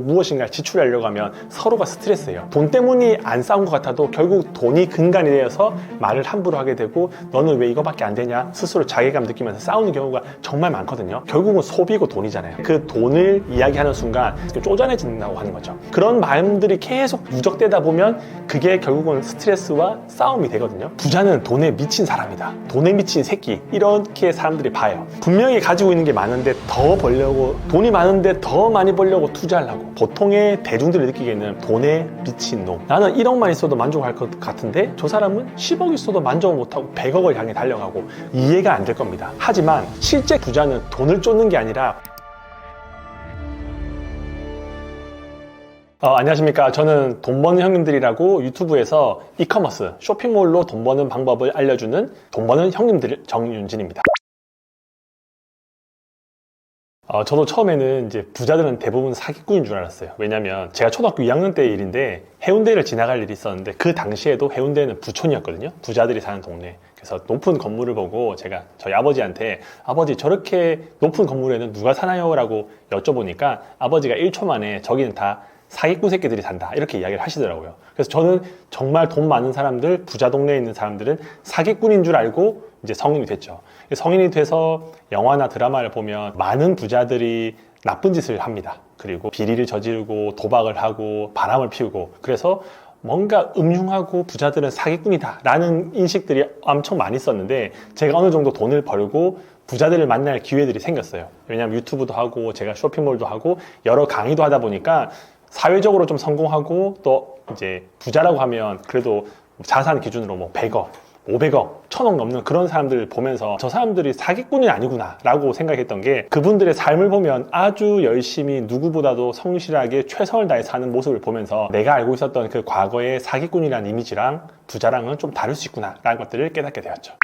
무엇인가를 지출하려고 하면 서로가 스트레스예요. 돈 때문이 안 싸운 것 같아도 결국 돈이 근간이 되어서 말을 함부로 하게 되고 너는 왜 이거밖에 안 되냐 스스로 자괴감 느끼면서 싸우는 경우가 정말 많거든요. 결국은 소비고 돈이잖아요. 그 돈을 이야기하는 순간 쪼잔해진다고 하는 거죠. 그런 마음들이 계속 누적되다 보면 그게 결국은 스트레스와 싸움이 되거든요. 부자는 돈에 미친 사람이다, 돈에 미친 새끼, 이렇게 사람들이 봐요. 분명히 가지고 있는 게 많은데 더 벌려고, 돈이 많은데 더 많이 벌려고 투자하려고. 보통의 대중들이 느끼기에는 돈에 미친 놈, 나는 1억만 있어도 만족할 것 같은데 저 사람은 10억 있어도 만족을 못하고 100억을 향해 달려가고, 이해가 안 될 겁니다. 하지만 실제 부자는 돈을 쫓는 게 아니라 안녕하십니까. 저는 돈 버는 형님들이라고 유튜브에서 이커머스, 쇼핑몰로 돈 버는 방법을 알려주는 돈 버는 형님들 정윤진입니다. 저도 처음에는 이제 부자들은 대부분 사기꾼인 줄 알았어요. 왜냐면 제가 초등학교 2학년 때의 일인데 해운대를 지나갈 일이 있었는데 그 당시에도 해운대는 부촌이었거든요. 부자들이 사는 동네. 그래서 높은 건물을 보고 제가 저희 아버지한테 아버지 저렇게 높은 건물에는 누가 사나요? 라고 여쭤보니까 아버지가 1초 만에 저기는 다 사기꾼 새끼들이 산다 이렇게 이야기를 하시더라고요. 그래서 저는 정말 돈 많은 사람들, 부자 동네에 있는 사람들은 사기꾼인 줄 알고 이제 성인이 됐죠. 성인이 돼서 영화나 드라마를 보면 많은 부자들이 나쁜 짓을 합니다. 그리고 비리를 저지르고 도박을 하고 바람을 피우고, 그래서 뭔가 음흉하고 부자들은 사기꾼이다 라는 인식들이 엄청 많이 있었는데 제가 어느 정도 돈을 벌고 부자들을 만날 기회들이 생겼어요. 왜냐하면 유튜브도 하고 제가 쇼핑몰도 하고 여러 강의도 하다 보니까 사회적으로 좀 성공하고, 또 이제 부자라고 하면 그래도 자산 기준으로 뭐 100억, 500억, 1000억 넘는 그런 사람들을 보면서 저 사람들이 사기꾼이 아니구나 라고 생각했던 게, 그분들의 삶을 보면 아주 열심히 누구보다도 성실하게 최선을 다해 사는 모습을 보면서 내가 알고 있었던 그 과거의 사기꾼이라는 이미지랑 부자랑은 좀 다를 수 있구나 라는 것들을 깨닫게 되었죠.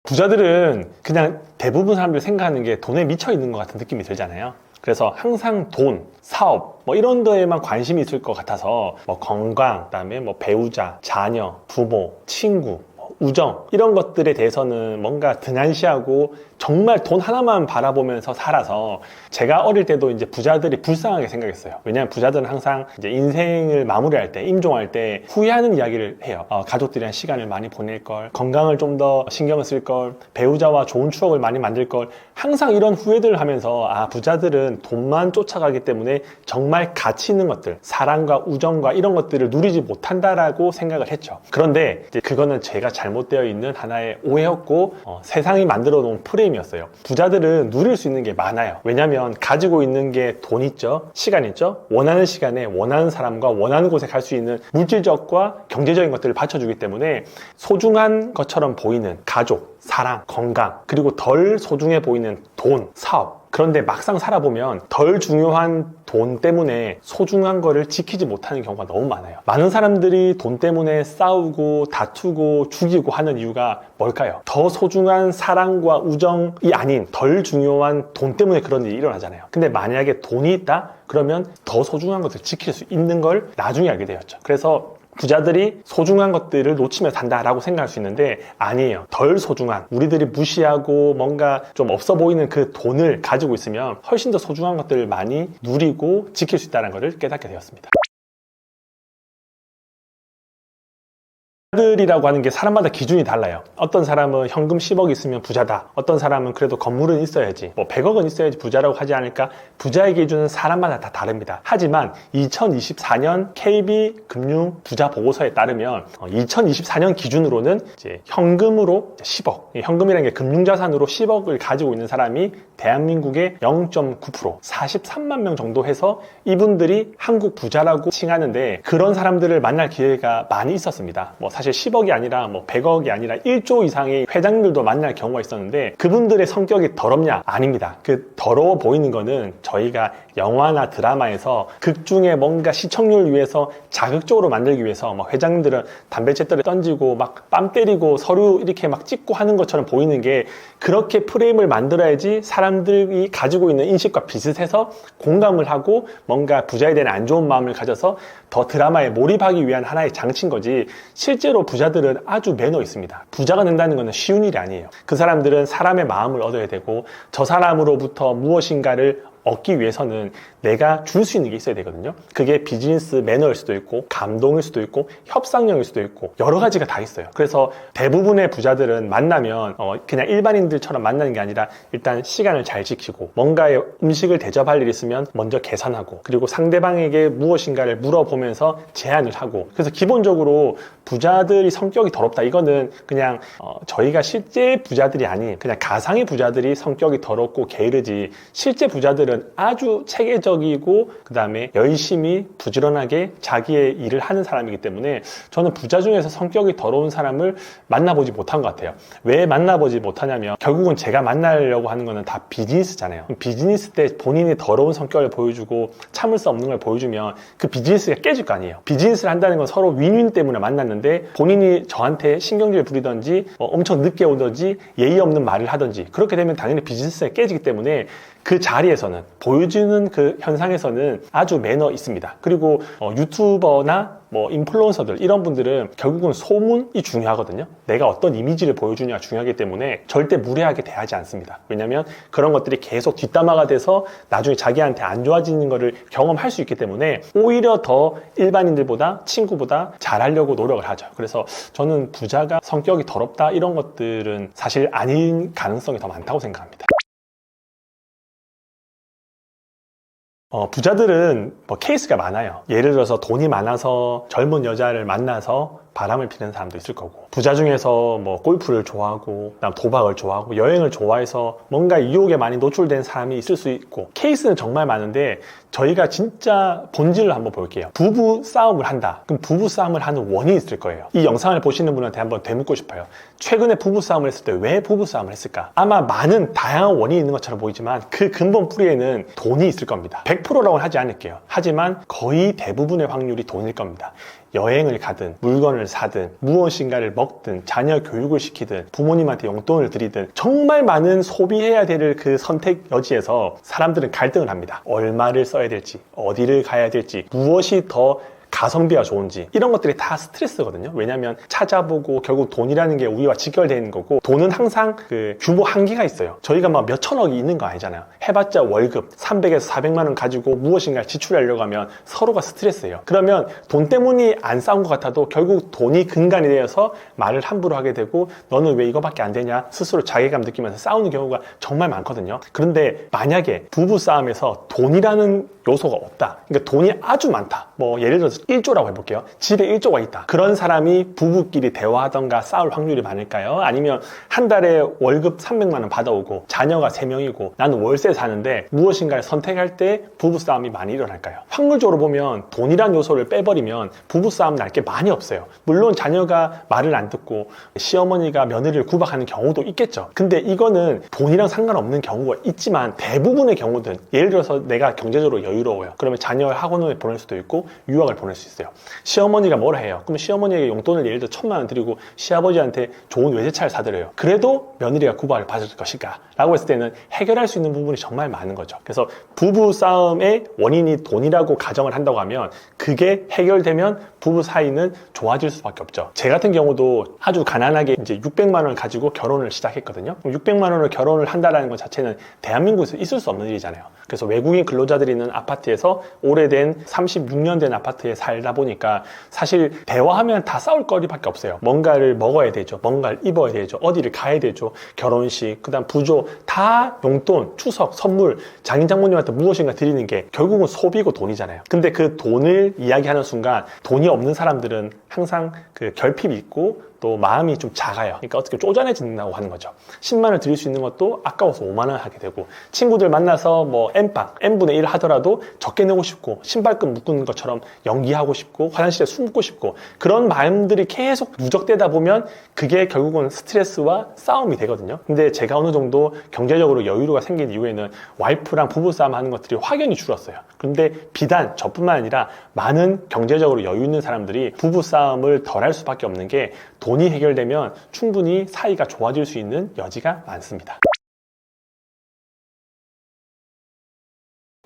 부자들은 그냥 대부분 사람들이 생각하는 게 돈에 미쳐 있는 것 같은 느낌이 들잖아요. 그래서 항상 돈, 사업 뭐 이런 데에만 관심이 있을 것 같아서 뭐 건강, 그다음에 뭐 배우자, 자녀, 부모, 친구, 우정 이런 것들에 대해서는 뭔가 등한시하고 정말 돈 하나만 바라보면서 살아서 제가 어릴 때도 이제 부자들이 불쌍하게 생각했어요. 왜냐하면 부자들은 항상 이제 인생을 마무리할 때, 임종할 때 후회하는 이야기를 해요. 가족들이랑 시간을 많이 보낼 걸, 건강을 좀 더 신경을 쓸 걸, 배우자와 좋은 추억을 많이 만들 걸, 항상 이런 후회들을 하면서 부자들은 돈만 쫓아가기 때문에 정말 가치 있는 것들, 사랑과 우정과 이런 것들을 누리지 못한다라고 생각을 했죠. 그런데 이제 그거는 제가 잘못되어 있는 하나의 오해였고 세상이 만들어 놓은 프레임이었어요. 부자들은 누릴 수 있는 게 많아요. 왜냐면 가지고 있는 게 돈 있죠, 시간 있죠, 원하는 시간에 원하는 사람과 원하는 곳에 갈 수 있는 물질적과 경제적인 것들을 받쳐주기 때문에 소중한 것처럼 보이는 가족, 사랑, 건강, 그리고 덜 소중해 보이는 돈, 사업, 그런데 막상 살아보면 덜 중요한 돈 때문에 소중한 거를 지키지 못하는 경우가 너무 많아요. 많은 사람들이 돈 때문에 싸우고 다투고 죽이고 하는 이유가 뭘까요? 더 소중한 사랑과 우정이 아닌 덜 중요한 돈 때문에 그런 일이 일어나잖아요. 근데 만약에 돈이 있다? 그러면 더 소중한 것을 지킬 수 있는 걸 나중에 알게 되었죠. 그래서 부자들이 소중한 것들을 놓치며 산다라고 생각할 수 있는데 아니에요. 덜 소중한, 우리들이 무시하고 뭔가 좀 없어 보이는 그 돈을 가지고 있으면 훨씬 더 소중한 것들을 많이 누리고 지킬 수 있다는 것을 깨닫게 되었습니다. 부자들이라고 하는 게 사람마다 기준이 달라요. 어떤 사람은 현금 10억 있으면 부자다, 어떤 사람은 그래도 건물은 있어야지, 뭐 100억은 있어야지 부자라고 하지 않을까. 부자의 기준은 사람마다 다 다릅니다. 하지만 2024년 KB 금융 부자 보고서에 따르면 2024년 기준으로는 이제 현금으로 10억, 현금이라는 게 금융자산으로 10억을 가지고 있는 사람이 대한민국의 0.9%, 43만 명 정도 해서 이분들이 한국 부자라고 칭하는데, 그런 사람들을 만날 기회가 많이 있었습니다. 뭐 사실 10억이 아니라 뭐 100억이 아니라 1조 이상의 회장님들도 만날 경우가 있었는데, 그분들의 성격이 더럽냐? 아닙니다. 그 더러워 보이는 거는 저희가 영화나 드라마에서 극 중에 뭔가 시청률 위해서 자극적으로 만들기 위해서 뭐 회장님들은 담배채떨에 던지고 막 뺨 때리고 서류 이렇게 막 찍고 하는 것처럼 보이는 게, 그렇게 프레임을 만들어야지 사람들이 가지고 있는 인식과 비슷해서 공감을 하고 뭔가 부자에 대한 안 좋은 마음을 가져서 더 드라마에 몰입하기 위한 하나의 장치인 거지, 실제로 부자들은 아주 매너 있습니다. 부자가 된다는 것은 쉬운 일이 아니에요. 그 사람들은 사람의 마음을 얻어야 되고 저 사람으로부터 무엇인가를 얻기 위해서는 내가 줄 수 있는 게 있어야 되거든요. 그게 비즈니스 매너일 수도 있고 감동일 수도 있고 협상력일 수도 있고 여러 가지가 다 있어요. 그래서 대부분의 부자들은 만나면 그냥 일반인들처럼 만나는 게 아니라 일단 시간을 잘 지키고 뭔가의 음식을 대접할 일이 있으면 먼저 계산하고 그리고 상대방에게 무엇인가를 물어보면서 제안을 하고 그래서 기본적으로 부자들이 성격이 더럽다 이거는 그냥 저희가 실제 부자들이 아닌 그냥 가상의 부자들이 성격이 더럽고 게으르지 실제 부자들은 아주 체계적이고 그 다음에 열심히 부지런하게 자기의 일을 하는 사람이기 때문에 저는 부자 중에서 성격이 더러운 사람을 만나보지 못한 것 같아요. 왜 만나보지 못하냐면 결국은 제가 만나려고 하는 거는 다 비즈니스잖아요. 비즈니스 때 본인이 더러운 성격을 보여주고 참을 수 없는 걸 보여주면 그 비즈니스가 깨질 거 아니에요. 비즈니스를 한다는 건 서로 윈윈 때문에 만났는데 본인이 저한테 신경질 부리던지 엄청 늦게 오든지 예의 없는 말을 하든지 그렇게 되면 당연히 비즈니스가 깨지기 때문에 그 자리에서는 보여주는 그 현상에서는 아주 매너 있습니다. 그리고 유튜버나 인플루언서들 이런 분들은 결국은 소문이 중요하거든요. 내가 어떤 이미지를 보여주냐가 중요하기 때문에 절대 무례하게 대하지 않습니다. 왜냐하면 그런 것들이 계속 뒷담화가 돼서 나중에 자기한테 안 좋아지는 거를 경험할 수 있기 때문에 오히려 더 일반인들보다 친구보다 잘하려고 노력을 하죠. 그래서 저는 부자가 성격이 더럽다 이런 것들은 사실 아닌 가능성이 더 많다고 생각합니다. 부자들은 케이스가 많아요. 예를 들어서 돈이 많아서 젊은 여자를 만나서 바람을 피는 사람도 있을 거고 부자 중에서 골프를 좋아하고 그다음 도박을 좋아하고 여행을 좋아해서 뭔가 유혹에 많이 노출된 사람이 있을 수 있고 케이스는 정말 많은데 저희가 진짜 본질을 한번 볼게요. 부부 싸움을 한다. 그럼 부부 싸움을 하는 원인이 있을 거예요. 이 영상을 보시는 분한테 한번 되묻고 싶어요. 최근에 부부 싸움을 했을 때 왜 부부 싸움을 했을까? 아마 많은 다양한 원인이 있는 것처럼 보이지만 그 근본 뿌리에는 돈이 있을 겁니다. 100%라고는 하지 않을게요. 하지만 거의 대부분의 확률이 돈일 겁니다. 여행을 가든 물건을 사든 무엇인가를 먹든 자녀 교육을 시키든 부모님한테 용돈을 드리든 정말 많은 소비해야 될 그 선택 여지에서 사람들은 갈등을 합니다. 얼마를 써야 될지 어디를 가야 될지 무엇이 더 가성비가 좋은지 이런 것들이 다 스트레스거든요. 왜냐하면 찾아보고 결국 돈이라는 게 우리와 직결되어 있는 거고 돈은 항상 그 규모 한계가 있어요. 저희가 막 몇천억이 있는 거 아니잖아요. 해봤자 월급 300에서 400만 원 가지고 무엇인가를 지출하려고 하면 서로가 스트레스예요. 그러면 돈 때문에 안 싸운 것 같아도 결국 돈이 근간이 되어서 말을 함부로 하게 되고 너는 왜 이거밖에 안 되냐 스스로 자괴감 느끼면서 싸우는 경우가 정말 많거든요. 그런데 만약에 부부 싸움에서 돈이라는 요소가 없다. 그러니까 돈이 아주 많다. 예를 들어서 1조라고 해볼게요. 집에 1조가 있다. 그런 사람이 부부끼리 대화하던가 싸울 확률이 많을까요? 아니면 한 달에 월급 300만 원 받아오고 자녀가 3명이고 나는 월세 사는데 무엇인가를 선택할 때 부부싸움이 많이 일어날까요? 확률적으로 보면 돈이란 요소를 빼버리면 부부싸움 날 게 많이 없어요. 물론 자녀가 말을 안 듣고 시어머니가 며느리를 구박하는 경우도 있겠죠. 근데 이거는 돈이랑 상관없는 경우가 있지만 대부분의 경우든 예를 들어서 내가 경제적으로 여유로워요. 그러면 자녀를 학원을 보낼 수도 있고 유학을 보낼 수 있어요. 시어머니가 뭐라 해요? 그럼 시어머니에게 용돈을 예를 들어 1,000만 원 드리고 시아버지한테 좋은 외제차를 사드려요. 그래도 며느리가 구박을 받을 것일까? 라고 했을 때는 해결할 수 있는 부분이 정말 많은 거죠. 그래서 부부 싸움의 원인이 돈이라고 가정을 한다고 하면 그게 해결되면 부부 사이는 좋아질 수밖에 없죠. 제 같은 경우도 아주 가난하게 이제 600만 원을 가지고 결혼을 시작했거든요. 600만 원을 결혼을 한다는 것 자체는 대한민국에서 있을 수 없는 일이잖아요. 그래서 외국인 근로자들이 있는 아파트에서 오래된 36년 된 아파트에 살다 보니까 사실 대화하면 다 싸울 거리밖에 없어요. 뭔가를 먹어야 되죠. 뭔가를 입어야 되죠. 어디를 가야 되죠. 결혼식, 그 다음 부조 다 용돈, 추석, 선물, 장인 장모님한테 무엇인가 드리는 게 결국은 소비고 돈이잖아요. 근데 그 돈을 이야기하는 순간 돈이 없는 사람들은 항상 그 결핍이 있고 또 마음이 좀 작아요. 그러니까 어떻게 쪼잔해진다고 하는 거죠. 10만 원을 드릴 수 있는 것도 아까워서 5만 원 하게 되고 친구들 만나서 N빵, N분의 1 하더라도 적게 내고 싶고 신발끈 묶는 것처럼 연기하고 싶고 화장실에 숨고 싶고 그런 마음들이 계속 누적되다 보면 그게 결국은 스트레스와 싸움이 되거든요. 근데 제가 어느 정도 경제적으로 여유가 생긴 이후에는 와이프랑 부부싸움 하는 것들이 확연히 줄었어요. 그런데 비단 저뿐만 아니라 많은 경제적으로 여유 있는 사람들이 부부싸움을 덜 할 수밖에 없는 게 돈이 해결되면 충분히 사이가 좋아질 수 있는 여지가 많습니다.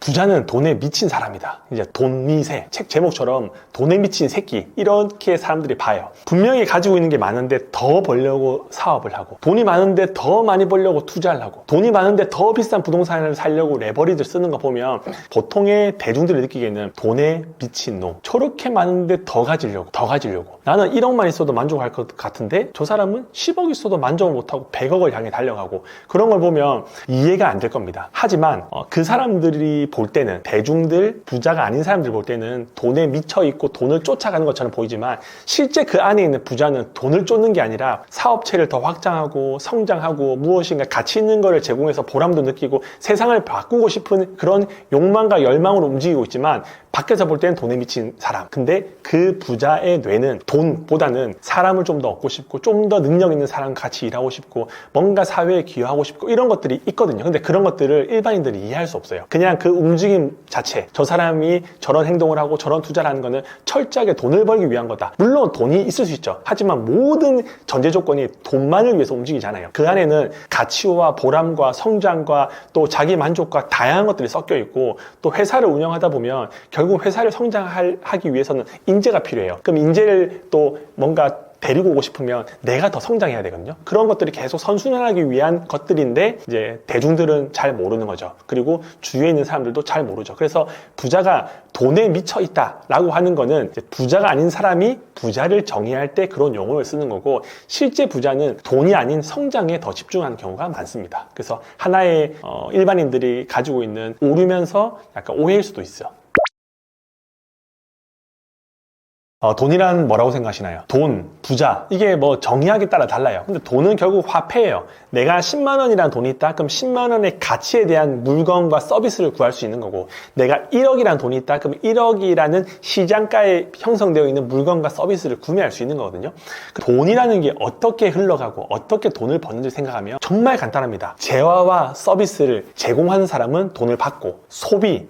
부자는 돈에 미친 사람이다. 이제 돈미세. 책 제목처럼 돈에 미친 새끼. 이렇게 사람들이 봐요. 분명히 가지고 있는 게 많은데 더 벌려고 사업을 하고, 돈이 많은데 더 많이 벌려고 투자를 하고, 돈이 많은데 더 비싼 부동산을 사려고 레버리지를 쓰는 거 보면 보통의 대중들이 느끼기에는 돈에 미친 놈. 저렇게 많은데 더 가지려고. 나는 1억만 있어도 만족할 것 같은데 저 사람은 10억 있어도 만족을 못하고 100억을 향해 달려가고, 그런 걸 보면 이해가 안 될 겁니다. 하지만 그 사람들이 볼 때는, 대중들, 부자가 아닌 사람들 볼 때는 돈에 미쳐있고 돈을 쫓아가는 것처럼 보이지만, 실제 그 안에 있는 부자는 돈을 쫓는 게 아니라 사업체를 더 확장하고 성장하고 무엇인가 가치 있는 거를 제공해서 보람도 느끼고 세상을 바꾸고 싶은 그런 욕망과 열망으로 움직이고 있지만, 밖에서 볼 때는 돈에 미친 사람. 근데 그 부자의 뇌는 돈보다는 사람을 좀 더 얻고 싶고, 좀 더 능력 있는 사람과 같이 일하고 싶고, 뭔가 사회에 기여하고 싶고, 이런 것들이 있거든요. 근데 그런 것들을 일반인들이 이해할 수 없어요. 그냥 그 움직임 자체, 저 사람이 저런 행동을 하고 저런 투자를 하는 거는 철저하게 돈을 벌기 위한 거다. 물론 돈이 있을 수 있죠. 하지만 모든 전제 조건이 돈만을 위해서 움직이잖아요. 그 안에는 가치와 보람과 성장과 또 자기 만족과 다양한 것들이 섞여 있고, 또 회사를 운영하다 보면 결국 회사를 성장하기 위해서는 인재가 필요해요. 그럼 인재를 또 뭔가 데리고 오고 싶으면 내가 더 성장해야 되거든요. 그런 것들이 계속 선순환하기 위한 것들인데 이제 대중들은 잘 모르는 거죠. 그리고 주위에 있는 사람들도 잘 모르죠. 그래서 부자가 돈에 미쳐 있다라고 하는 거는 이제 부자가 아닌 사람이 부자를 정의할 때 그런 용어를 쓰는 거고, 실제 부자는 돈이 아닌 성장에 더 집중하는 경우가 많습니다. 그래서 하나의 일반인들이 가지고 있는 오류면서 약간 오해일 수도 있어요. 돈이란 뭐라고 생각하시나요? 돈, 부자, 이게 뭐 정의하기에 따라 달라요. 근데 돈은 결국 화폐예요. 내가 10만 원이라는 돈이 있다? 그럼 10만 원의 가치에 대한 물건과 서비스를 구할 수 있는 거고, 내가 1억이라는 돈이 있다? 그럼 1억이라는 시장가에 형성되어 있는 물건과 서비스를 구매할 수 있는 거거든요. 돈이라는 게 어떻게 흘러가고 어떻게 돈을 버는지 생각하면 정말 간단합니다. 재화와 서비스를 제공하는 사람은 돈을 받고,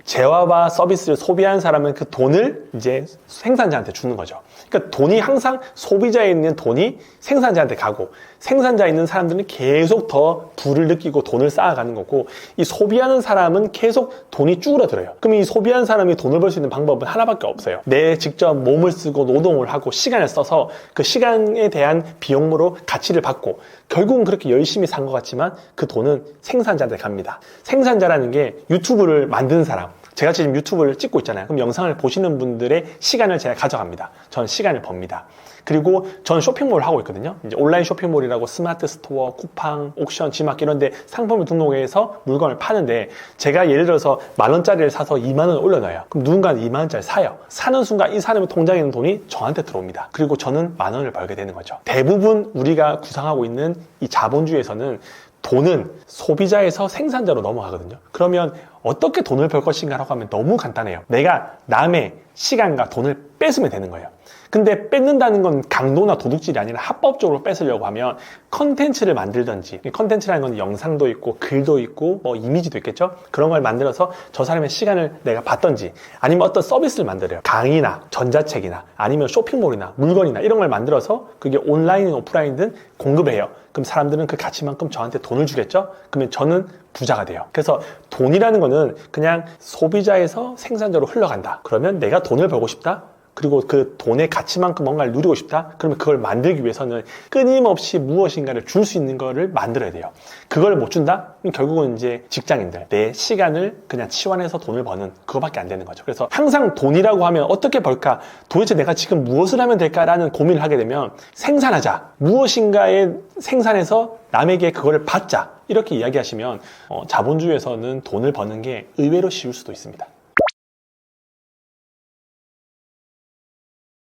재화와 서비스를 소비하는 사람은 그 돈을 이제 생산자한테 주는 거죠. 그러니까 돈이 항상, 소비자에 있는 돈이 생산자한테 가고, 생산자에 있는 사람들은 계속 더 부를 느끼고 돈을 쌓아가는 거고, 이 소비하는 사람은 계속 돈이 쭈그러들어요. 그럼 이 소비하는 사람이 돈을 벌 수 있는 방법은 하나밖에 없어요. 내 직접 몸을 쓰고 노동을 하고 시간을 써서 그 시간에 대한 비용으로 가치를 받고, 결국은 그렇게 열심히 산 것 같지만 그 돈은 생산자한테 갑니다. 생산자라는 게 유튜브를 만드는 사람, 제가 지금 유튜브를 찍고 있잖아요. 그럼 영상을 보시는 분들의 시간을 제가 가져갑니다. 전 시간을 법니다. 그리고 전 쇼핑몰을 하고 있거든요. 이제 온라인 쇼핑몰이라고 스마트 스토어, 쿠팡, 옥션, 지막 이런 데 상품을 등록해서 물건을 파는데, 제가 예를 들어서 10,000원짜리를 사서 20,000원 올려놔요. 그럼 누군가는 20,000원짜리 사요. 사는 순간 이 사람의 통장에 있는 돈이 저한테 들어옵니다. 그리고 저는 10,000원을 벌게 되는 거죠. 대부분 우리가 구상하고 있는 이 자본주의에서는 돈은 소비자에서 생산자로 넘어가거든요. 그러면 어떻게 돈을 벌 것인가 라고 하면 너무 간단해요. 내가 남의 시간과 돈을 뺏으면 되는 거예요. 근데 뺏는다는 건 강도나 도둑질이 아니라 합법적으로 뺏으려고 하면 컨텐츠를 만들든지, 컨텐츠라는 건 영상도 있고 글도 있고 뭐 이미지도 있겠죠. 그런 걸 만들어서 저 사람의 시간을 내가 받든지, 아니면 어떤 서비스를 만들어요. 강의나 전자책이나 아니면 쇼핑몰이나 물건이나 이런 걸 만들어서 그게 온라인이든 오프라인이든 공급을 해요. 그럼 사람들은 그 가치만큼 저한테 돈을 주겠죠. 그러면 저는 부자가 돼요. 그래서 돈이라는 거는 그냥 소비자에서 생산자로 흘러간다. 그러면 내가 돈을 벌고 싶다? 그리고 그 돈의 가치만큼 뭔가를 누리고 싶다? 그러면 그걸 만들기 위해서는 끊임없이 무엇인가를 줄 수 있는 거를 만들어야 돼요. 그걸 못 준다? 그럼 결국은 이제 직장인들, 내 시간을 그냥 치환해서 돈을 버는 그거밖에 안 되는 거죠. 그래서 항상 돈이라고 하면 어떻게 벌까? 도대체 내가 지금 무엇을 하면 될까라는 고민을 하게 되면 생산하자. 무엇인가에 생산해서 남에게 그거를 받자. 이렇게 이야기하시면 자본주의에서는 돈을 버는 게 의외로 쉬울 수도 있습니다.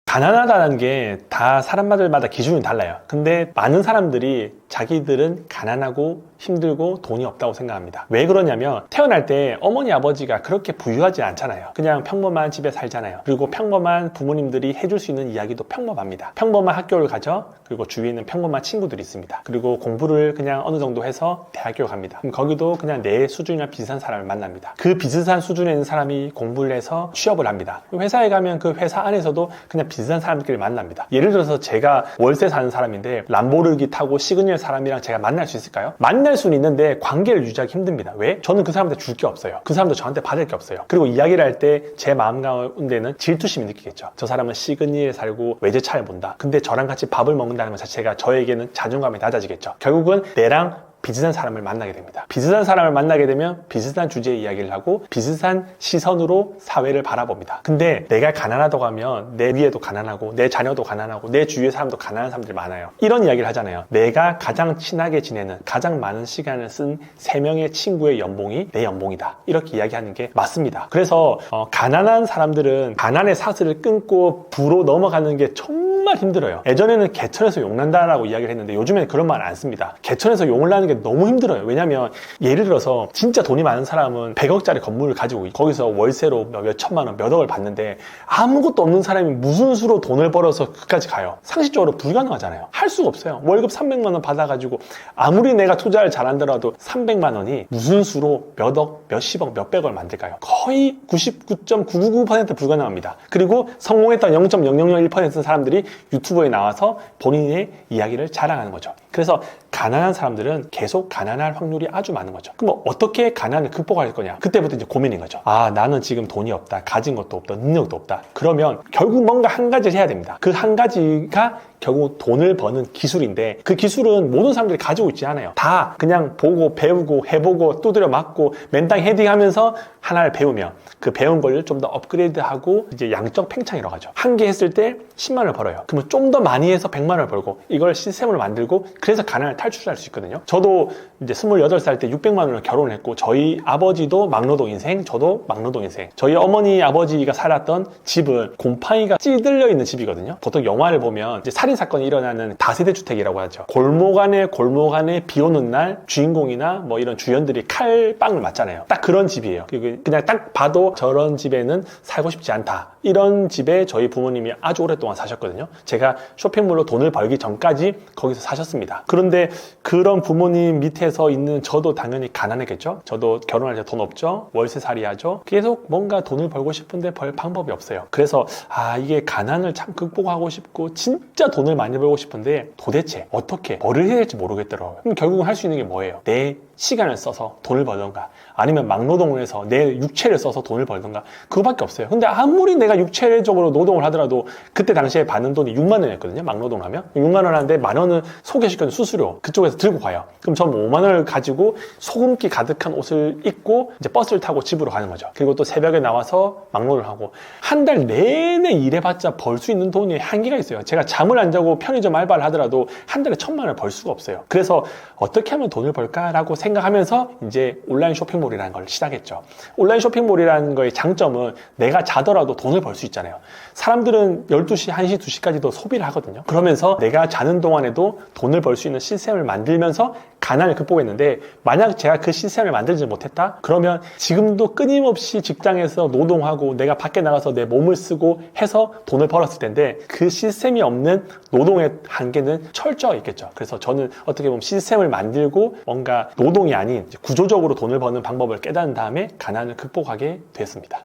가난하다는 게 다 사람마다 기준이 달라요. 근데 많은 사람들이 자기들은 가난하고 힘들고 돈이 없다고 생각합니다. 왜 그러냐면 태어날 때 어머니 아버지가 그렇게 부유하지 않잖아요. 그냥 평범한 집에 살잖아요. 그리고 평범한 부모님들이 해줄 수 있는 이야기도 평범합니다. 평범한 학교를 가죠. 그리고 주위에는 평범한 친구들이 있습니다. 그리고 공부를 그냥 어느 정도 해서 대학교 갑니다. 그럼 거기도 그냥 내 수준이나 비슷한 사람을 만납니다. 그 비슷한 수준에 있는 사람이 공부를 해서 취업을 합니다. 회사에 가면 그 회사 안에서도 그냥 비슷한 비슷한 사람들끼리 만납니다. 예를 들어서 제가 월세 사는 사람인데 람보르기 타고 시그니엘 사람이랑 제가 만날 수 있을까요? 만날 수는 있는데 관계를 유지하기 힘듭니다. 왜? 저는 그 사람한테 줄 게 없어요. 그 사람도 저한테 받을 게 없어요. 그리고 이야기를 할 때 제 마음 가운데는 질투심이 느끼겠죠. 저 사람은 시그니엘에 살고 외제차를 본다. 근데 저랑 같이 밥을 먹는다는 것 자체가 저에게는 자존감이 낮아지겠죠. 결국은 내랑 비슷한 사람을 만나게 됩니다. 비슷한 사람을 만나게 되면 비슷한 주제의 이야기를 하고 비슷한 시선으로 사회를 바라봅니다. 근데 내가 가난하다고 하면 내 위에도 가난하고 내 자녀도 가난하고 내 주위의 사람도 가난한 사람들이 많아요. 이런 이야기를 하잖아요. 내가 가장 친하게 지내는 가장 많은 시간을 쓴 3명의 친구의 연봉이 내 연봉이다. 이렇게 이야기하는 게 맞습니다. 그래서 가난한 사람들은 가난의 사슬을 끊고 부로 넘어가는 게 정말 힘들어요. 예전에는 개천에서 용난다라고 이야기를 했는데 요즘에는 그런 말 안 씁니다. 개천에서 용을 나는 게 너무 힘들어요. 왜냐면 예를 들어서 진짜 돈이 많은 사람은 100억짜리 건물을 가지고 거기서 월세로 몇 천만 원, 몇 억을 받는데 아무것도 없는 사람이 무슨 수로 돈을 벌어서 그까지 가요? 상식적으로 불가능하잖아요. 할 수가 없어요. 월급 300만 원 받아가지고 아무리 내가 투자를 잘한다라도 300만 원이 무슨 수로 몇 억, 몇십억, 몇백억을 만들까요? 거의 99.999% 불가능합니다. 그리고 성공했던 0.0001%의 사람들이 유튜브에 나와서 본인의 이야기를 자랑하는 거죠. 그래서 가난한 사람들은 계속 가난할 확률이 아주 많은 거죠. 그럼 뭐 어떻게 가난을 극복할 거냐? 그때부터 이제 고민인 거죠. 아, 나는 지금 돈이 없다. 가진 것도 없다. 능력도 없다. 그러면 결국 뭔가 한 가지를 해야 됩니다. 그 한 가지가 결국 돈을 버는 기술인데 그 기술은 모든 사람들이 가지고 있지 않아요. 다 그냥 보고 배우고 해보고 두드려 맞고 맨땅 헤딩하면서 하나를 배우면 그 배운 걸 좀 더 업그레이드하고 이제 양적 팽창이라고 하죠. 한 개 했을 때 10만 원을 벌어요. 그러면 좀 더 많이 해서 100만 원을 벌고 이걸 시스템으로 만들고 그래서 가난을 탈출할 수 있거든요. 저도 이제 28살 때 600만 원을 결혼을 했고 저희 아버지도 막노동 인생, 저도 막노동 인생. 저희 어머니 아버지가 살았던 집은 곰팡이가 찌들려 있는 집이거든요. 보통 영화를 보면 이제 살인 사건이 일어나는 다세대 주택이라고 하죠. 골목 안에 비 오는 날 주인공이나 뭐 이런 주연들이 칼빵을 맞잖아요. 딱 그런 집이에요. 그냥 딱 봐도 저런 집에는 살고 싶지 않다. 이런 집에 저희 부모님이 아주 오랫동안 사셨거든요. 제가 쇼핑몰로 돈을 벌기 전까지 거기서 사셨습니다. 그런데 그런 부모님 밑에서 있는 저도 당연히 가난했겠죠. 저도 결혼할 때 돈 없죠. 월세살이 하죠. 계속 뭔가 돈을 벌고 싶은데 벌 방법이 없어요. 그래서 이게 가난을 참 극복하고 싶고 진짜 돈을 많이 벌고 싶은데 도대체 어떻게 뭐를 해야 될지 모르겠더라고요. 그럼 결국은 할 수 있는 게 뭐예요? 내 시간을 써서 돈을 벌던가 아니면 막노동을 해서 내 육체를 써서 돈을 벌던가 그거밖에 없어요. 근데 아무리 내가 육체적으로 노동을 하더라도 그때 당시에 받는 돈이 6만 원이었거든요. 막노동을 하면 6만 원 하는데 만 원은 소개시켜준 수수료 그쪽에서 들고 가요. 그럼 전 5만 원을 가지고 소금기 가득한 옷을 입고 이제 버스를 타고 집으로 가는 거죠. 그리고 또 새벽에 나와서 막노를 하고 한 달 내내 일해봤자 벌 수 있는 돈이 한계가 있어요. 제가 잠을 안 자고 편의점 알바를 하더라도 한 달에 1,000만 원을 벌 수가 없어요. 그래서 어떻게 하면 돈을 벌까라고 생각하면서 이제 온라인 쇼핑몰이라는 걸 시작했죠. 온라인 쇼핑몰이라는 거의 장점은 내가 자더라도 돈을 벌 수 있잖아요. 사람들은 12시, 1시, 2시까지도 소비를 하거든요. 그러면서 내가 자는 동안에도 돈을 벌 수 있는 시스템을 만들면서 가난을 극복했는데 만약 제가 그 시스템을 만들지 못했다? 그러면 지금도 끊임없이 직장에서 노동하고 내가 밖에 나가서 내 몸을 쓰고 해서 돈을 벌었을 텐데 그 시스템이 없는 노동의 한계는 철저하게 있겠죠. 그래서 저는 어떻게 보면 시스템을 만들고 뭔가 노동이 아닌 구조적으로 돈을 버는 방법을 깨달은 다음에 가난을 극복하게 됐습니다.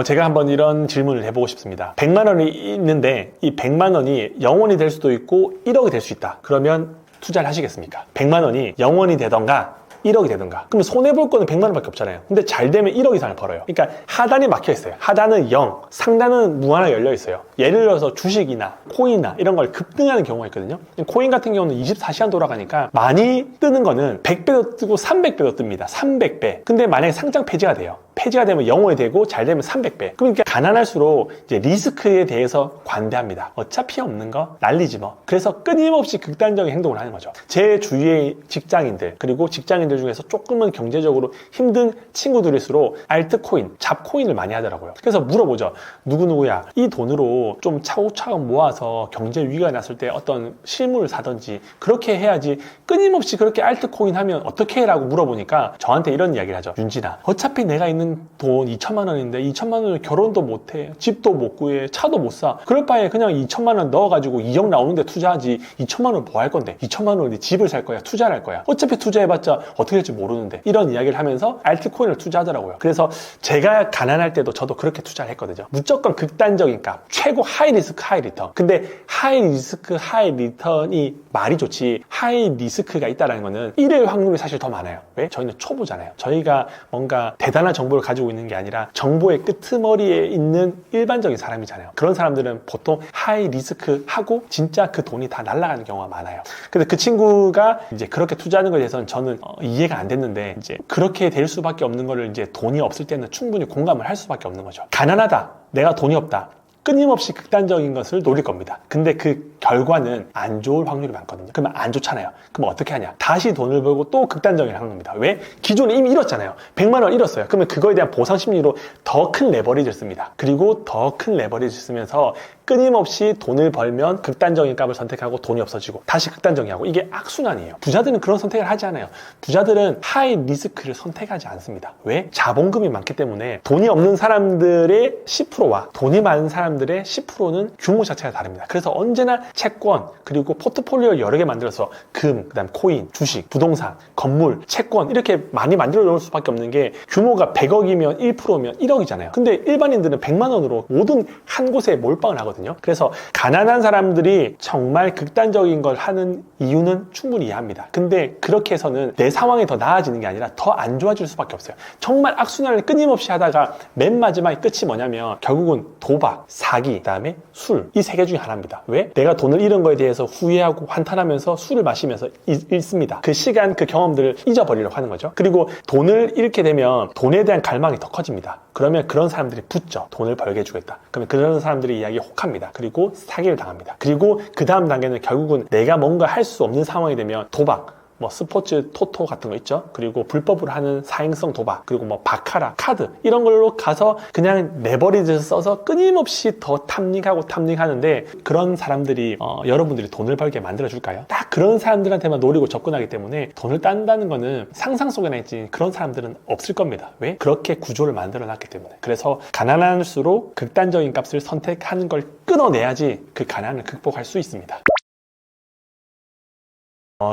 제가 한번 이런 질문을 해보고 싶습니다. 100만 원이 있는데 이 100만 원이 영원이 될 수도 있고 1억이 될 수 있다. 그러면 투자를 하시겠습니까? 100만 원이 영원이 되던가 1억이 되던가. 그러면 손해볼 거는 100만 원밖에 없잖아요. 근데 잘 되면 1억 이상을 벌어요. 그러니까 하단이 막혀 있어요. 하단은 0, 상단은 무한하게 열려 있어요. 예를 들어서 주식이나 코인이나 이런 걸 급등하는 경우가 있거든요. 코인 같은 경우는 24시간 돌아가니까 많이 뜨는 거는 100배도 뜨고 300배도 뜹니다. 300배. 근데 만약에 상장 폐지가 돼요. 폐지가 되면 0원이 되고 잘 되면 300배. 그러니까 가난할수록 이제 리스크에 대해서 관대합니다. 어차피 없는 거 날리지 뭐. 그래서 끊임없이 극단적인 행동을 하는 거죠. 제 주위의 직장인들 그리고 직장인들 중에서 조금은 경제적으로 힘든 친구들일수록 알트코인, 잡코인을 많이 하더라고요. 그래서 물어보죠. 누구누구야 이 돈으로 좀 차곡차곡 모아서 경제 위기가 났을 때 어떤 실물을 사든지 그렇게 해야지 끊임없이 그렇게 알트코인 하면 어떻게 해? 라고 물어보니까 저한테 이런 이야기를 하죠. 윤진아 어차피 내가 있는 돈 2천만 원인데 2천만 원을 결혼도 못해 집도 못 구해 차도 못 사 그럴 바에 그냥 2천만 원 넣어가지고 2억 나오는데 투자하지 2천만 원 뭐 할 건데 2천만 원인데 집을 살 거야 투자를 할 거야 어차피 투자해봤자 어떻게 될지 모르는데 이런 이야기를 하면서 알트코인을 투자하더라고요. 그래서 제가 가난할 때도 저도 그렇게 투자를 했거든요. 무조건 극단적인 값, 최고 하이 리스크 하이 리턴. 근데 하이 리스크 하이 리턴이 말이 좋지 하이 리스크가 있다는 거는 1의 확률이 사실 더 많아요. 왜? 저희는 초보잖아요. 저희가 뭔가 대단한 정보를 가지고 있는 게 아니라 정보의 끄트머리에 있는 일반적인 사람이잖아요. 그런 사람들은 보통 하이 리스크 하고 진짜 그 돈이 다 날아가는 경우가 많아요. 근데 그 친구가 이제 그렇게 투자하는 것에 대해서는 저는 이해가 안 됐는데 이제 그렇게 될 수밖에 없는 거를 이제 돈이 없을 때는 충분히 공감을 할 수밖에 없는 거죠. 가난하다. 내가 돈이 없다. 끊임없이 극단적인 것을 노릴 겁니다. 근데 그 결과는 안 좋을 확률이 많거든요. 그러면 안 좋잖아요. 그럼 어떻게 하냐? 다시 돈을 벌고 또 극단적인 하는 겁니다. 왜? 기존에 이미 잃었잖아요. 100만 원 잃었어요. 그러면 그거에 대한 보상 심리로 더 큰 레버리지를 씁니다. 그리고 더 큰 레버리지를 쓰면서 끊임없이 돈을 벌면 극단적인 값을 선택하고 돈이 없어지고 다시 극단적인 하고 이게 악순환이에요. 부자들은 그런 선택을 하지 않아요. 부자들은 하이 리스크를 선택하지 않습니다. 왜? 자본금이 많기 때문에 돈이 없는 사람들의 10%와 돈이 많은 사람들의 10%는 규모 자체가 다릅니다. 그래서 언제나 채권 그리고 포트폴리오를 여러 개 만들어서 금, 그다음 코인, 주식, 부동산, 건물, 채권 이렇게 많이 만들어 놓을 수밖에 없는 게 규모가 100억이면 1%면 1억이잖아요. 근데 일반인들은 100만 원으로 모든 한 곳에 몰빵을 하거든요. 그래서 가난한 사람들이 정말 극단적인 걸 하는 이유는 충분히 이해합니다. 근데 그렇게 해서는 내 상황이 더 나아지는 게 아니라 더 안 좋아질 수밖에 없어요. 정말 악순환을 끊임없이 하다가 맨 마지막에 끝이 뭐냐면 결국은 도박, 사기, 그다음에 술 이 세 개 중에 하나입니다. 왜? 내가 돈을 잃은 거에 대해서 후회하고 한탄하면서 술을 마시면서 잃습니다. 그 시간, 그 경험들을 잊어버리려고 하는 거죠. 그리고 돈을 잃게 되면 돈에 대한 갈망이 더 커집니다. 그러면 그런 사람들이 붙죠. 돈을 벌게 해주겠다. 그러면 그런 사람들이 이야기에 혹합니다. 그리고 사기를 당합니다. 그리고 그 다음 단계는 결국은 내가 뭔가 할 수 없는 상황이 되면 도박, 뭐 스포츠 토토 같은 거 있죠. 그리고 불법으로 하는 사행성 도박, 그리고 뭐 바카라, 카드 이런 걸로 가서 그냥 레버리지를 써서 끊임없이 더 탐닉하는데 그런 사람들이 여러분들이 돈을 벌게 만들어줄까요? 딱 그런 사람들한테만 노리고 접근하기 때문에 돈을 딴다는 거는 상상 속에나 있지 그런 사람들은 없을 겁니다. 왜? 그렇게 구조를 만들어놨기 때문에. 그래서 가난할수록 극단적인 값을 선택하는 걸 끊어내야지 그 가난을 극복할 수 있습니다.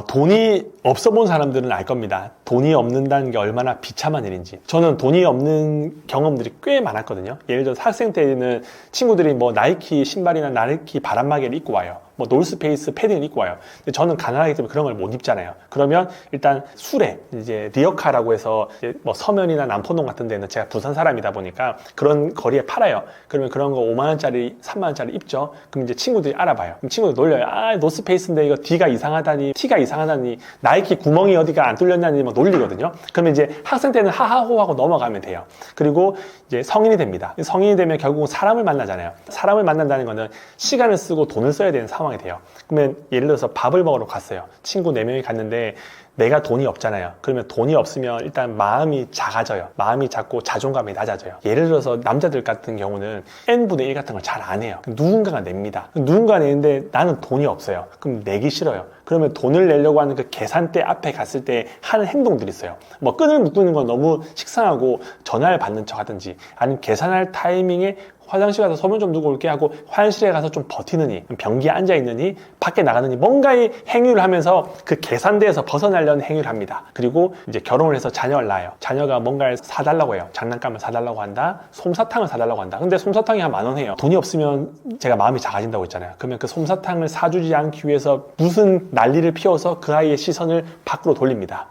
돈이 없어 본 사람들은 알 겁니다. 돈이 없는다는 게 얼마나 비참한 일인지. 저는 돈이 없는 경험들이 꽤 많았거든요. 예를 들어서 학생 때는 친구들이 뭐 나이키 신발이나 나이키 바람막이를 입고 와요. 뭐 노스페이스 패딩을 입고 와요. 근데 저는 가난하기 때문에 그런 걸 못 입잖아요. 그러면 일단 술에 이제 리어카라고 해서 이제 뭐 서면이나 남포동 같은 데는 제가 부산 사람이다 보니까 그런 거리에 팔아요. 그러면 그런 거 5만 원짜리, 3만 원짜리 입죠. 그럼 이제 친구들이 알아봐요. 그럼 친구들 놀려요. 아, 노스페이스인데 이거 D가 이상하다니, T가 이상하다니, 나이키 구멍이 어디가 안 뚫렸냐니 막 놀리거든요. 그러면 이제 학생 때는 하하호하고 넘어가면 돼요. 그리고 이제 성인이 됩니다. 성인이 되면 결국은 사람을 만나잖아요. 사람을 만난다는 거는 시간을 쓰고 돈을 써야 되는 상황이 돼요. 그러면 예를 들어서 밥을 먹으러 갔어요. 친구 4명이 갔는데 내가 돈이 없잖아요. 그러면 돈이 없으면 일단 마음이 작아져요. 마음이 작고 자존감이 낮아져요. 예를 들어서 남자들 같은 경우는 n분의 1 같은 걸 잘 안 해요. 누군가가 냅니다. 누군가가 내는데 나는 돈이 없어요. 그럼 내기 싫어요. 그러면 돈을 내려고 하는 그 계산대 앞에 갔을 때 하는 행동들이 있어요. 뭐 끈을 묶는 건 너무 식상하고 전화를 받는 척 하든지 아니면 계산할 타이밍에 화장실 가서 소변 좀 두고 올게 하고 화장실에 가서 좀 버티느니 변기에 앉아있느니 밖에 나가느니 뭔가의 행위를 하면서 그 계산대에서 벗어나려는 행위를 합니다. 그리고 이제 결혼을 해서 자녀를 낳아요. 자녀가 뭔가를 사달라고 해요. 장난감을 사달라고 한다. 솜사탕을 사달라고 한다. 근데 솜사탕이 한 10,000원 해요. 돈이 없으면 제가 마음이 작아진다고 했잖아요. 그러면 그 솜사탕을 사주지 않기 위해서 무슨 난리를 피워서 그 아이의 시선을 밖으로 돌립니다.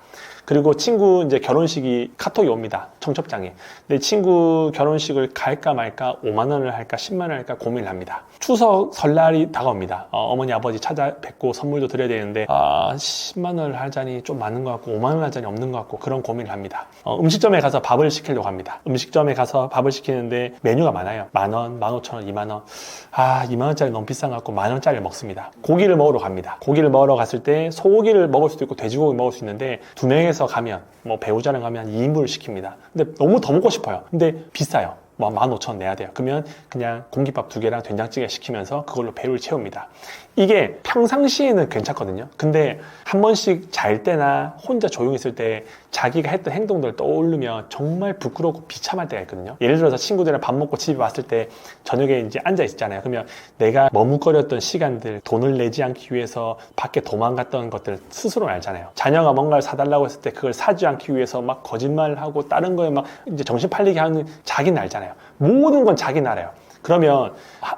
그리고 친구 이제 결혼식이 카톡이 옵니다. 청첩장에. 근데 친구 결혼식을 갈까 말까 5만 원을 할까 10만 원을 할까 고민을 합니다. 추석 설날이 다가옵니다. 어머니 아버지 찾아뵙고 선물도 드려야 되는데 10만 원을 하자니 좀 많은 것 같고 5만 원 하자니 없는 것 같고 그런 고민을 합니다. 음식점에 가서 밥을 시키려고 합니다. 음식점에 가서 밥을 시키는데 메뉴가 많아요. 10,000원, 15,000원, 2만 원. 2만 원짜리 너무 비싼 것 같고 10,000원짜리를 먹습니다. 고기를 먹으러 갑니다. 고기를 먹으러 갔을 때 소고기를 먹을 수도 있고 돼지고기 먹을 수 있는데 2명에서 가면 뭐 배우자랑 가면 2인분을 시킵니다. 근데 너무 더 먹고 싶어요. 근데 비싸요. 뭐 15,000원 내야 돼요. 그러면 그냥 공깃밥 2개랑 된장찌개 시키면서 그걸로 배를 채웁니다. 이게 평상시에는 괜찮거든요. 근데 한 번씩 잘 때나 혼자 조용히 있을 때 자기가 했던 행동들을 떠오르면 정말 부끄럽고 비참할 때가 있거든요. 예를 들어서 친구들이랑 밥 먹고 집에 왔을 때 저녁에 이제 앉아 있잖아요. 그러면 내가 머뭇거렸던 시간들, 돈을 내지 않기 위해서 밖에 도망갔던 것들 스스로 알잖아요. 자녀가 뭔가를 사달라고 했을 때 그걸 사지 않기 위해서 막 거짓말을 하고 다른 거에 막 이제 정신 팔리게 하는 자기는 알잖아요. 모든 건 자기는 알아요. 그러면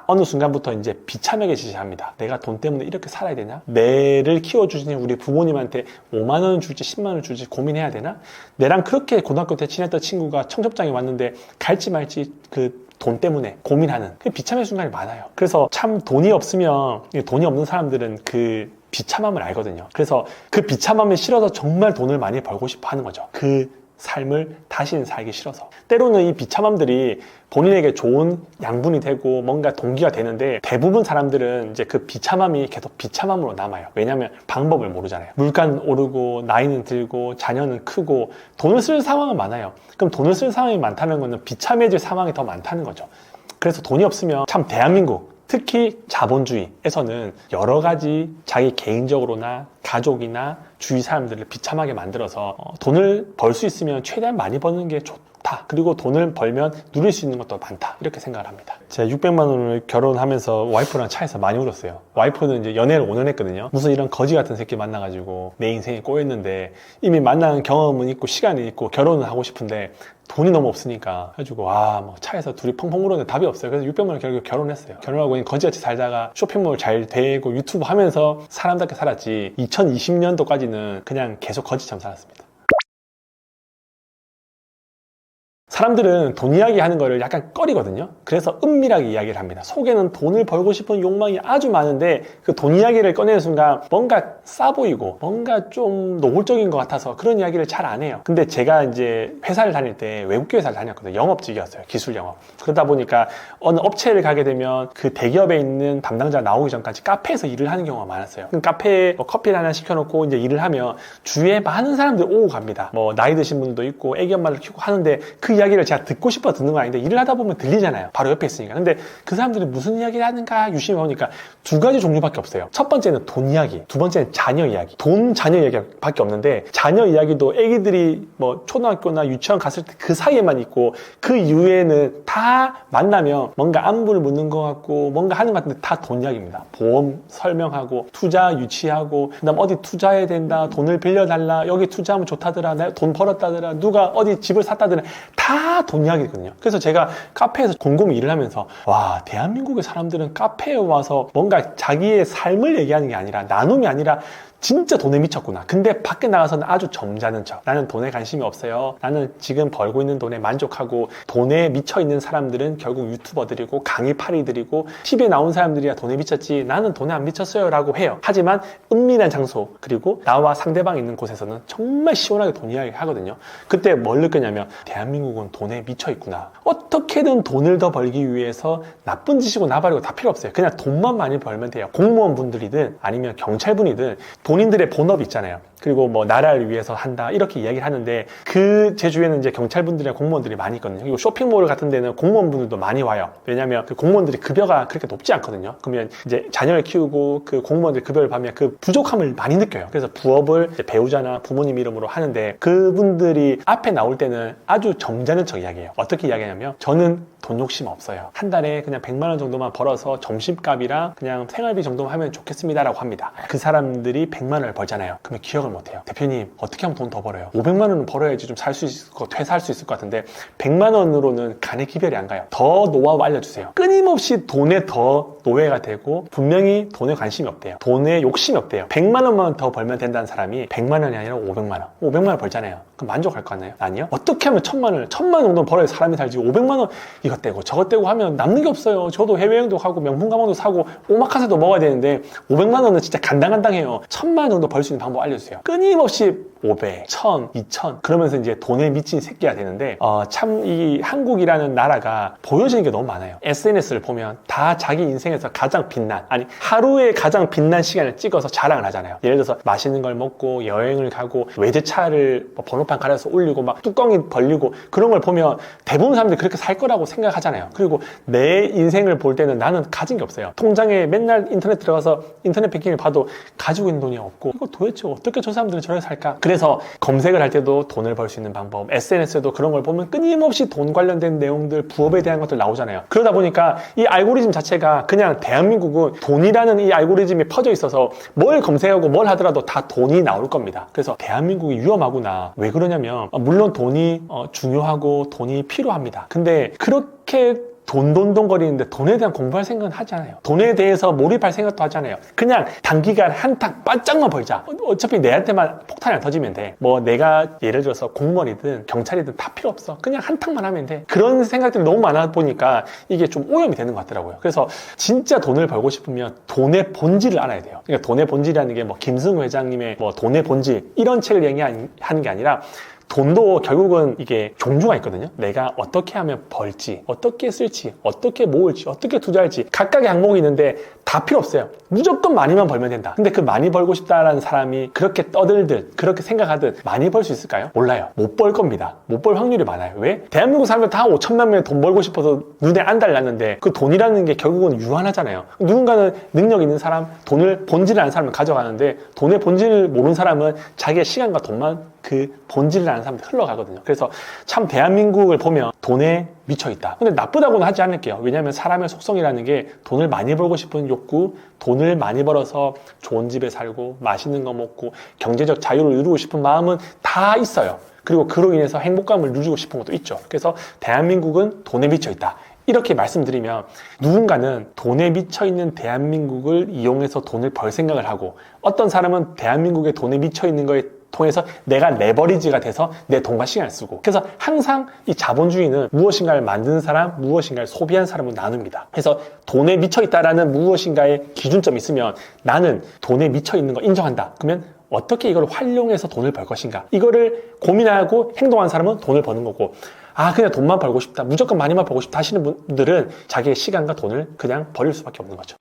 어느 순간부터 이제 비참하게 시작합니다. 내가 돈 때문에 이렇게 살아야 되냐? 내를 키워주신 우리 부모님한테 5만 원 줄지 10만 원 줄지 고민해야 되나? 내랑 그렇게 고등학교 때 친했던 친구가 청첩장에 왔는데 갈지 말지 그 돈 때문에 고민하는 그 비참한 순간이 많아요. 그래서 참 돈이 없으면, 돈이 없는 사람들은 그 비참함을 알거든요. 그래서 그 비참함이 싫어서 정말 돈을 많이 벌고 싶어 하는 거죠. 그 삶을 다시는 살기 싫어서. 때로는 이 비참함들이 본인에게 좋은 양분이 되고 뭔가 동기가 되는데, 대부분 사람들은 이제 그 비참함이 계속 비참함으로 남아요. 왜냐하면 방법을 모르잖아요. 물가는 오르고 나이는 들고 자녀는 크고 돈을 쓸 상황은 많아요. 그럼 돈을 쓸 상황이 많다는 거는 비참해질 상황이 더 많다는 거죠. 그래서 돈이 없으면 참 대한민국, 특히 자본주의에서는 여러 가지 자기 개인적으로나 가족이나 주위 사람들을 비참하게 만들어서 돈을 벌 수 있으면 최대한 많이 버는 게 좋다. 그리고 돈을 벌면 누릴 수 있는 것도 많다. 이렇게 생각을 합니다. 제가 600만 원을 결혼하면서 와이프랑 차에서 많이 울었어요. 와이프는 이제 연애를 5년 했거든요. 무슨 이런 거지 같은 새끼 만나가지고 내 인생이 꼬였는데, 이미 만난 경험은 있고 시간이 있고 결혼을 하고 싶은데 돈이 너무 없으니까 해가지고 뭐 차에서 둘이 펑펑 울었는데 답이 없어요. 그래서 600만 원 결국 결혼했어요. 결혼하고 그냥 거지같이 살다가 쇼핑몰 잘 되고 유튜브 하면서 사람답게 살았지, 2020년도까지는 그냥 계속 거지처럼 살았습니다. 사람들은 돈 이야기 하는 거를 약간 꺼리거든요. 그래서 은밀하게 이야기를 합니다. 속에는 돈을 벌고 싶은 욕망이 아주 많은데 그 돈 이야기를 꺼내는 순간 뭔가 싸 보이고 뭔가 좀 노골적인 것 같아서 그런 이야기를 잘 안 해요. 근데 제가 이제 회사를 다닐 때 외국계 회사를 다녔거든요. 영업직이었어요. 기술 영업. 그러다 보니까 어느 업체를 가게 되면 그 대기업에 있는 담당자가 나오기 전까지 카페에서 일을 하는 경우가 많았어요. 그럼 카페에 커피를 하나 시켜놓고 이제 일을 하면 주위에 많은 사람들이 오고 갑니다. 뭐 나이 드신 분도 있고 애기 엄마를 키우고 하는데 그 이야기를 제가 듣고 싶어 듣는 건 아닌데 일을 하다 보면 들리잖아요. 바로 옆에 있으니까. 근데 그 사람들이 무슨 이야기를 하는가 유심히 보니까 두 가지 종류밖에 없어요. 첫 번째는 돈 이야기, 두 번째는 자녀 이야기. 돈, 자녀 이야기밖에 없는데, 자녀 이야기도 애기들이 뭐 초등학교나 유치원 갔을 때 그 사이에만 있고, 그 이후에는 다 만나면 뭔가 안부를 묻는 것 같고 뭔가 하는 것 같은데 다 돈 이야기입니다. 보험 설명하고 투자 유치하고 그다음 어디 투자해야 된다, 돈을 빌려달라, 여기 투자하면 좋다더라, 내가 돈 벌었다더라, 누가 어디 집을 샀다더라, 다 돈 이야기거든요. 그래서 제가 카페에서 곰곰이 일을 하면서 와, 대한민국의 사람들은 카페에 와서 뭔가 자기의 삶을 얘기하는 게 아니라, 나눔이 아니라 진짜 돈에 미쳤구나. 근데 밖에 나가서는 아주 점잖은 척. 나는 돈에 관심이 없어요. 나는 지금 벌고 있는 돈에 만족하고, 돈에 미쳐있는 사람들은 결국 유튜버들이고 강의파리들이고 TV에 나온 사람들이야 돈에 미쳤지, 나는 돈에 안 미쳤어요 라고 해요. 하지만 은밀한 장소, 그리고 나와 상대방이 있는 곳에서는 정말 시원하게 돈 이야기 하거든요. 그때 뭘 느꼈냐면, 대한민국은 돈에 미쳐있구나. 어떻게든 돈을 더 벌기 위해서 나쁜 짓이고 나발이고 다 필요 없어요. 그냥 돈만 많이 벌면 돼요. 공무원분들이든 아니면 경찰분이든 본인들의 본업이 있잖아요. 그리고 뭐 나라를 위해서 한다 이렇게 이야기를 하는데, 그 제 주위에는 이제 경찰분들이나 공무원들이 많이 있거든요. 그리고 쇼핑몰 같은 데는 공무원분들도 많이 와요. 왜냐하면 그 공무원들이 급여가 그렇게 높지 않거든요. 그러면 이제 자녀를 키우고 그 공무원들 급여를 받으면 그 부족함을 많이 느껴요. 그래서 부업을 이제 배우자나 부모님 이름으로 하는데, 그분들이 앞에 나올 때는 아주 점잖은 척 이야기해요. 어떻게 이야기하냐면, 저는 돈 욕심 없어요. 한 달에 그냥 100만 원 정도만 벌어서 점심값이랑 그냥 생활비 정도만 하면 좋겠습니다 라고 합니다. 그 사람들이 100만 원을 벌잖아요. 그러면 기억을 못해요. 대표님, 어떻게 하면 돈 더 벌어요? 500만 원은 벌어야지 좀 살 수 있을 것, 퇴사할 수 있을 것 같은데 100만 원으로는 간의 기별이 안 가요. 더 노하우 알려주세요. 끊임없이 돈에 더 노예가 되고, 분명히 돈에 관심이 없대요. 돈에 욕심이 없대요. 100만 원만 더 벌면 된다는 사람이 100만 원이 아니라 500만 원. 500만 원 벌잖아요. 그럼 만족할 거 아니에요? 아니요? 어떻게 하면 1000만 원 정도 벌어야 사람이 살지, 500만 원 이것 떼고 저것 떼고 하면 남는 게 없어요. 저도 해외여행도 가고 명품 가방도 사고 오마카세도 먹어야 되는데 500만 원은 진짜 간당간당해요. 1000만 원 정도 벌 수 있는 방법 알려주세요. 끊임없이 500, 1000, 2000 그러면서 이제 돈에 미친 새끼가 되는데, 참 이 한국이라는 나라가 보여지는 게 너무 많아요. SNS를 보면 다 자기 인생을 인생에서 가장 빛난, 아니 하루에 가장 빛난 시간을 찍어서 자랑을 하잖아요. 예를 들어서 맛있는 걸 먹고 여행을 가고 외제차를 뭐 번호판 가려서 올리고 막 뚜껑이 벌리고 그런 걸 보면 대부분 사람들이 그렇게 살 거라고 생각하잖아요. 그리고 내 인생을 볼 때는 나는 가진 게 없어요. 통장에 맨날 인터넷 들어가서 인터넷 뱅킹을 봐도 가지고 있는 돈이 없고 이거 도대체 어떻게 저 사람들은 저렇게 살까? 그래서 검색을 할 때도 돈을 벌 수 있는 방법, SNS에도 그런 걸 보면 끊임없이 돈 관련된 내용들, 부업에 대한 것들 나오잖아요. 그러다 보니까 이 알고리즘 자체가 그냥 대한민국은 돈이라는 이 알고리즘이 퍼져 있어서 뭘 검색하고 뭘 하더라도 다 돈이 나올 겁니다. 그래서 대한민국이 위험하구나. 왜 그러냐면 물론 돈이 중요하고 돈이 필요합니다. 근데 그렇게 돈거리는데 돈에 대한 공부할 생각은 하지 않아요. 돈에 대해서 몰입할 생각도 하지 않아요. 그냥 단기간 한탕 바짝만 벌자. 어차피 내한테만 폭탄이 안 터지면 돼. 뭐 내가 예를 들어서 공무원이든 경찰이든 다 필요 없어. 그냥 한탕만 하면 돼. 그런 생각들이 너무 많아 보니까 이게 좀 오염이 되는 것 같더라고요. 그래서 진짜 돈을 벌고 싶으면 돈의 본질을 알아야 돼요. 그러니까 돈의 본질이라는 게 뭐 김승우 회장님의 뭐 돈의 본질 이런 책을 얘기하는 게 아니라 돈도 결국은 이게 종류가 있거든요. 내가 어떻게 하면 벌지, 어떻게 쓸지, 어떻게 모을지, 어떻게 투자할지 각각의 항목이 있는데 다 필요 없어요. 무조건 많이만 벌면 된다. 근데 그 많이 벌고 싶다라는 사람이 그렇게 떠들듯 그렇게 생각하듯 많이 벌 수 있을까요? 몰라요. 못 벌 겁니다. 못 벌 확률이 많아요. 왜? 대한민국 사람들 다 5천만 명이 돈 벌고 싶어서 눈에 안 달랐는데 그 돈이라는 게 결국은 유한하잖아요. 누군가는 능력 있는 사람, 돈을 본질을 아는 사람을 가져가는데 돈의 본질을 모르는 사람은 자기의 시간과 돈만 그 본질을 아는 사람들 흘러가거든요. 그래서 참 대한민국을 보면 돈에 미쳐있다. 근데 나쁘다고는 하지 않을게요. 왜냐하면 사람의 속성이라는 게 돈을 많이 벌고 싶은 욕구, 돈을 많이 벌어서 좋은 집에 살고 맛있는 거 먹고 경제적 자유를 이루고 싶은 마음은 다 있어요. 그리고 그로 인해서 행복감을 누리고 싶은 것도 있죠. 그래서 대한민국은 돈에 미쳐있다. 이렇게 말씀드리면 누군가는 돈에 미쳐있는 대한민국을 이용해서 돈을 벌 생각을 하고 어떤 사람은 대한민국의 돈에 미쳐있는 거에 통해서 내가 레버리지가 돼서 내 돈과 시간을 쓰고 그래서 항상 이 자본주의는 무엇인가를 만드는 사람, 무엇인가를 소비한 사람으로 나눕니다. 그래서 돈에 미쳐있다라는 무엇인가의 기준점이 있으면 나는 돈에 미쳐있는 거 인정한다. 그러면 어떻게 이걸 활용해서 돈을 벌 것인가 이거를 고민하고 행동하는 사람은 돈을 버는 거고 그냥 돈만 벌고 싶다, 무조건 많이만 벌고 싶다 하시는 분들은 자기의 시간과 돈을 그냥 버릴 수밖에 없는 거죠.